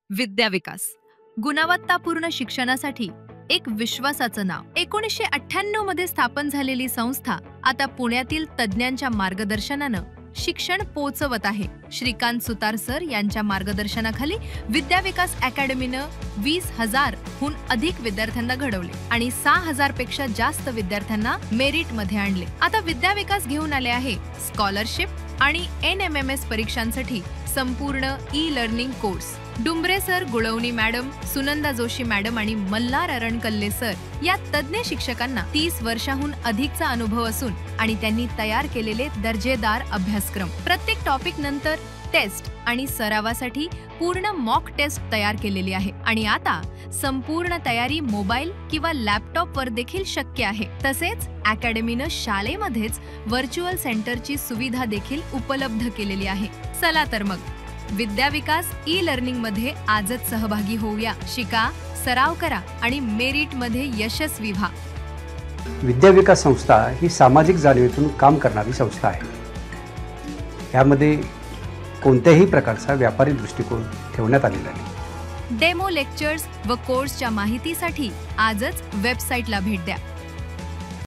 विद्या विकास गुणवत्तापूर्ण शिक्षणासाठी एक विश्वासाचं नाव। 1998 मध्ये स्थापन झालेली संस्था आता पुण्यातील तज्ञांच्या मार्गदर्शनानं शिक्षण पोहोचवत आहे। श्रीकांत सुतार सर यांच्या मार्गदर्शनाखाली विद्या विकास अकॅडमीनं 20,000 हून अधिक विद्यार्थ्यांना घडवले आणि 6,000 पेक्षा जास्त विद्यार्थ्यांना मेरिट मध्ये आणले। आता विद्या विकास घेऊन आले आहे स्कॉलरशिप आणि NMMS परीक्षांसाठी संपूर्ण ई-लर्निंग कोर्स। डुंबरे सर, गुळवणी मॅडम, सुनंदा जोशी मॅडम आणि मल्हार अरणकल्ले सर या तज्ञ शिक्षकांना 30 वर्षांहून अधिकचा अनुभव असून आणि त्यांनी तयार केलेले दर्जेदार अभ्यासक्रम। प्रत्येक टॉपिक नंतर टेस्ट आणि सरावासाठी पूर्ण मॉक टेस्ट तयार केलेली आहे आणि आता संपूर्ण तयारी मोबाईल किंवा लॅपटॉप वर देखील शक्य आहे। तसेच अकॅडमीनं शाळेमध्येच व्हर्च्युअल सेंटरची सुविधा देखील उपलब्ध केलेली आहे। चला तर मग विद्या विकास ई-लर्निंग मध्ये आजच सहभागी होऊया। शिका, सराव करा आणि मेरिट मध्ये यशस्वी व्हा। विद्या विकास संस्था ही सामाजिक जाणीवेतून काम करणारी संस्था आहे। यामध्ये कोणत्याही प्रकारचा व्यापारी दृष्टिकोन ठेवण्यात आलेला नाही। डेमो लेक्चर्स व कोर्सच्या माहितीसाठी आजच वेबसाईटला भेट द्या।